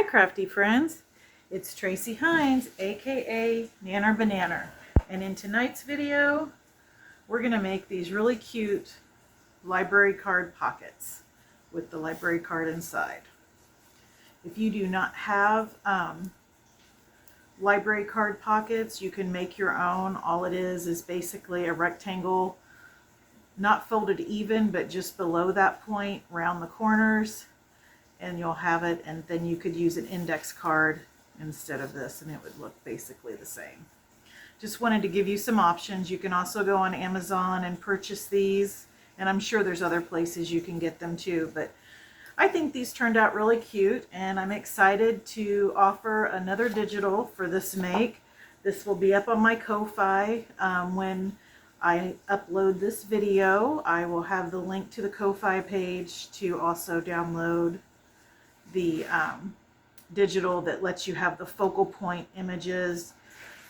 Hi crafty friends, it's Tracy Hines, aka Nanner Banana, and in tonight's video we're going to make these really cute library card pockets with the library card inside. If you do not have library card pockets, you can make your own. All it is basically a rectangle, not folded even, but just below that point, round the corners, and you'll have it, and then you could use an index card instead of this and it would look basically the same. Just wanted to give you some options. You can also go on Amazon and purchase these, and I'm sure there's other places you can get them too, but I think these turned out really cute and I'm excited to offer another digital for this make. This will be up on my Ko-Fi when I upload this video. I will have the link to the Ko-Fi page to also download the digital that lets you have the focal point images,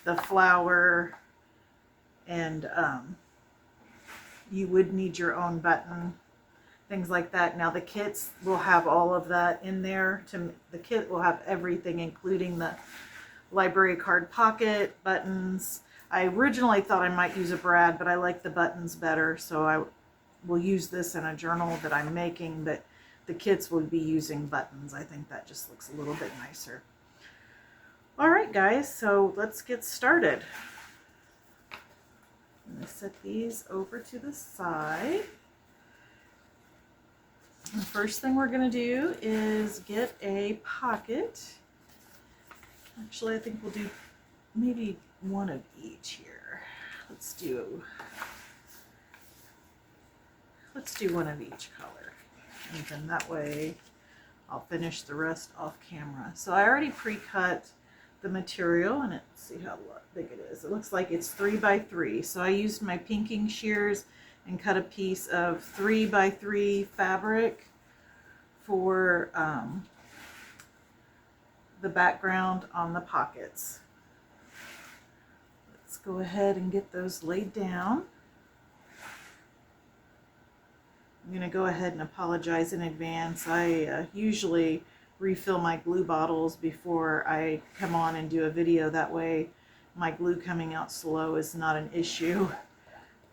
the flower, and you would need your own button, things like that. Now the kits will have all of that in there. The kit will have everything, including the library card pocket, buttons. I originally thought I might use a brad, but I like the buttons better, so I will use this in a journal that I'm making, but the kits will be using buttons. I think that just looks a little bit nicer. Alright guys, so let's get started. I'm going to set these over to the side. The first thing we're going to do is get a pocket. Actually, I think we'll do maybe one of each here. Let's do one of each color. And then that way I'll finish the rest off camera. So I already pre-cut the material, and let's see how big it is. It looks like it's 3 by 3. So I used my pinking shears and cut a piece of 3 by 3 fabric for the background on the pockets. Let's go ahead and get those laid down. I'm going to go ahead and apologize in advance. I usually refill my glue bottles before I come on and do a video. That way my glue coming out slow is not an issue.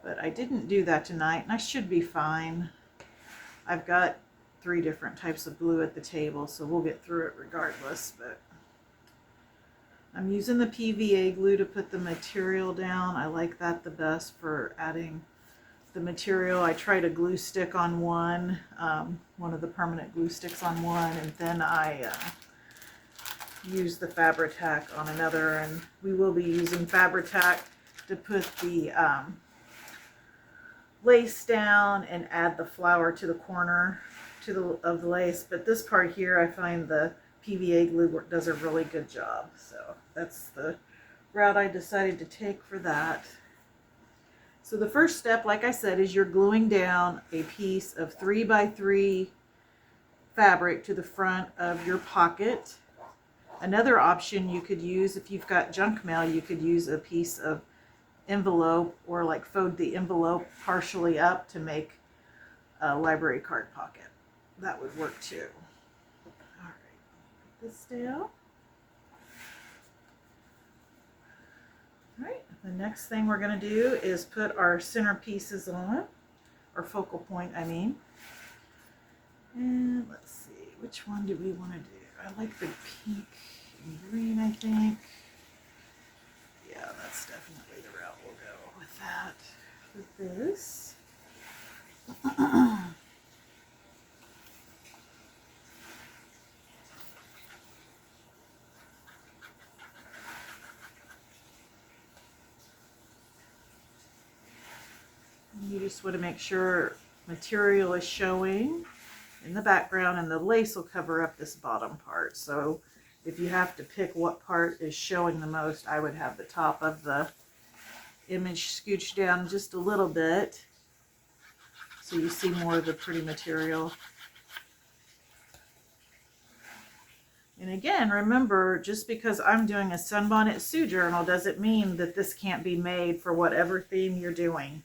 But I didn't do that tonight, and I should be fine. I've got 3 different types of glue at the table, so we'll get through it regardless. But I'm using the PVA glue to put the material down. I like that the best for adding the material. I tried a glue stick on one of the permanent glue sticks on one, and then I used the Fabri-Tac on another, and we will be using Fabri-Tac to put the lace down and add the flower to the corner of the lace. But this part here, I find the PVA glue does a really good job, so that's the route I decided to take for that. So the first step, like I said, is you're gluing down a piece of 3 by 3 fabric to the front of your pocket. Another option you could use, if you've got junk mail, you could use a piece of envelope, or like fold the envelope partially up to make a library card pocket. That would work too. All right, put this down. All right, the next thing we're going to do is put our center pieces on, or focal point, I mean. And let's see, which one do we want to do? I like the pink and green, I think. Yeah, that's definitely the route we'll go with that. With this. You just want to make sure material is showing in the background, and the lace will cover up this bottom part. So if you have to pick what part is showing the most, I would have the top of the image scooched down just a little bit so you see more of the pretty material. And again, remember, just because I'm doing a Sunbonnet Sue journal doesn't mean that this can't be made for whatever theme you're doing.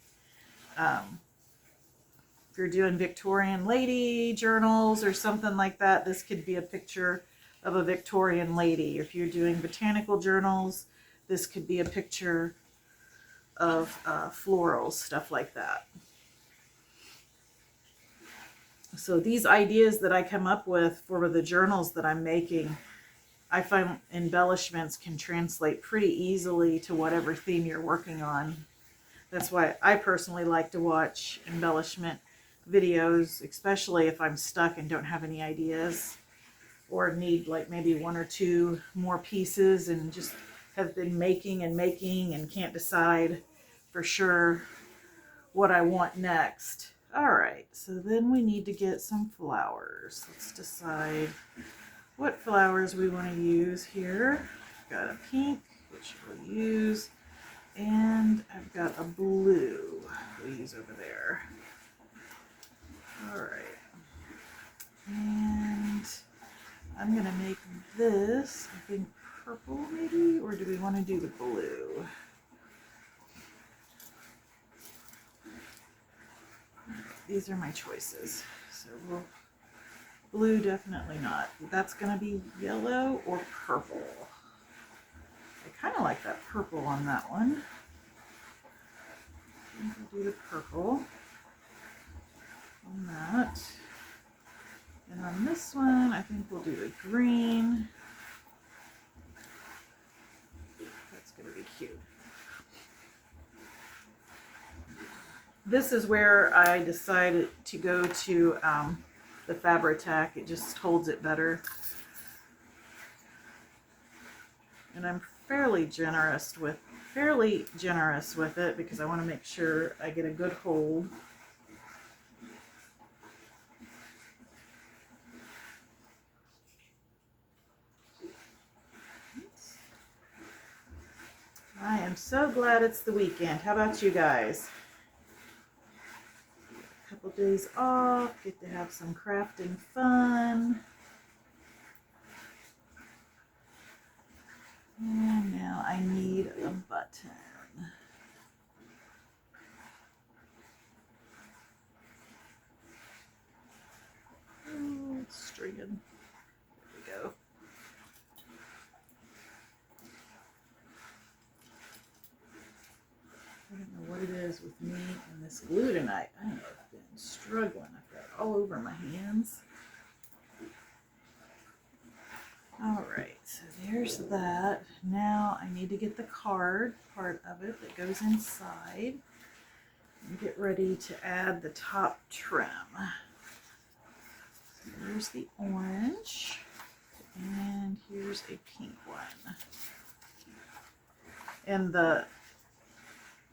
If you're doing Victorian lady journals or something like that, this could be a picture of a Victorian lady. If you're doing botanical journals, this could be a picture of florals, stuff like that. So these ideas that I come up with for the journals that I'm making, I find embellishments can translate pretty easily to whatever theme you're working on. That's why I personally like to watch embellishment videos, especially if I'm stuck and don't have any ideas, or need like maybe one or two more pieces and just have been making and can't decide for sure what I want next. All right, so then we need to get some flowers. Let's decide what flowers we want to use here. I've got a pink, which we'll use, and I've got a blue we'll use over there. All right, and I'm gonna make this, I think, purple maybe, or do we want to do the blue? These are my choices. So blue, definitely not. That's gonna be yellow or purple. I kind of like that purple on that one. I think we'll do the purple on that. And on this one, I think we'll do the green. That's gonna be cute. This is where I decided to go to the Fabri-Tac. It just holds it better. And I'm fairly generous with it because I want to make sure I get a good hold. I am so glad it's the weekend. How about you guys? Couple days off, get to have some crafting fun. And now I need a button. Oh, it's stringing. There we go. I don't know what it is with me and this glue tonight. I have been struggling. I've got it all over my hands. All right, so there's that. Now I need to get the card part of it that goes inside and get ready to add the top trim. So there's the orange, and here's a pink one. And the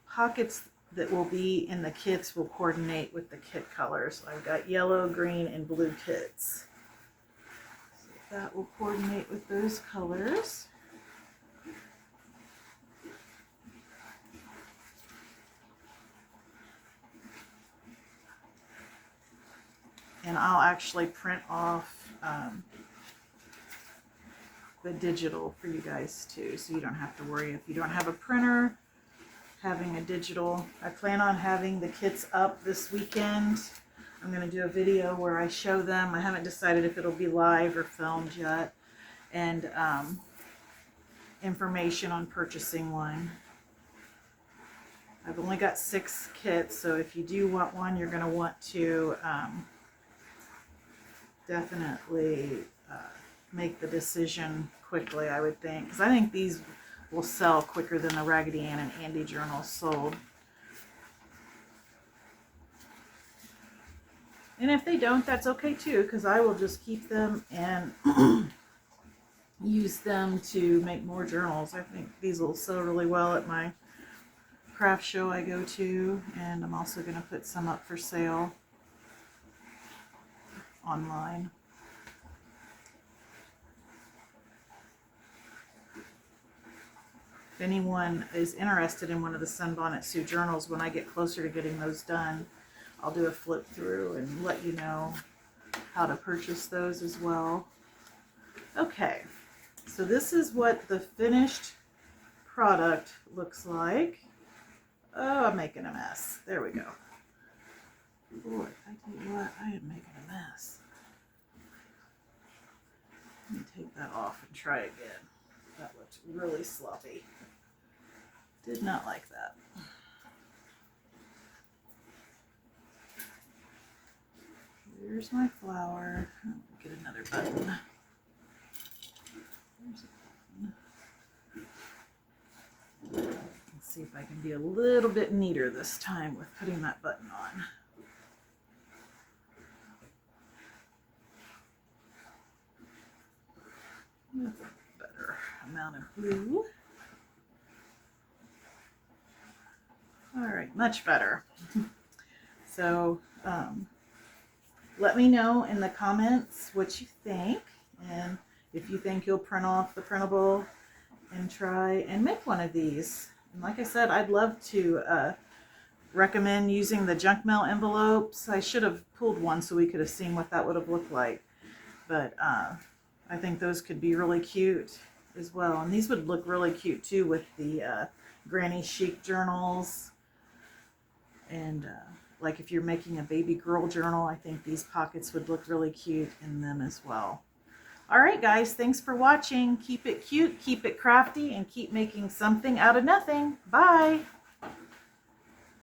pockets that will be in the kits will coordinate with the kit colors. I've got yellow, green, and blue kits. So that will coordinate with those colors. And I'll actually print off the digital for you guys too, so you don't have to worry if you don't have a printer. Having a digital. I plan on having the kits up this weekend. I'm going to do a video where I show them. I haven't decided if it'll be live or filmed yet. And information on purchasing one. I've only got 6 kits, so if you do want one, you're going to want to definitely make the decision quickly, I would think. Because I think these will sell quicker than the Raggedy Ann and Andy journals sold. And if they don't, that's okay too, because I will just keep them and use them to make more journals. I think these will sell really well at my craft show I go to, and I'm also going to put some up for sale online. If anyone is interested in one of the Sunbonnet Sue journals, when I get closer to getting those done, I'll do a flip through and let you know how to purchase those as well. Okay, so this is what the finished product looks like. Oh, I'm making a mess. There we go. Boy, I tell you what, I am making a mess. Let me take that off and try again. That looked really sloppy. Did not like that. Here's my flower. Get another button. There's a button. Let's see if I can be a little bit neater this time with putting that button on. That's a better amount of blue. All right, much better. So let me know in the comments what you think, and if you think you'll print off the printable and try and make one of these. And like I said, I'd love to recommend using the junk mail envelopes. I should have pulled one so we could have seen what that would have looked like. But I think those could be really cute as well. And these would look really cute too with the granny chic journals. And like if you're making a baby girl journal, I think these pockets would look really cute in them as well. All right, guys, thanks for watching. Keep it cute, keep it crafty, and keep making something out of nothing. Bye.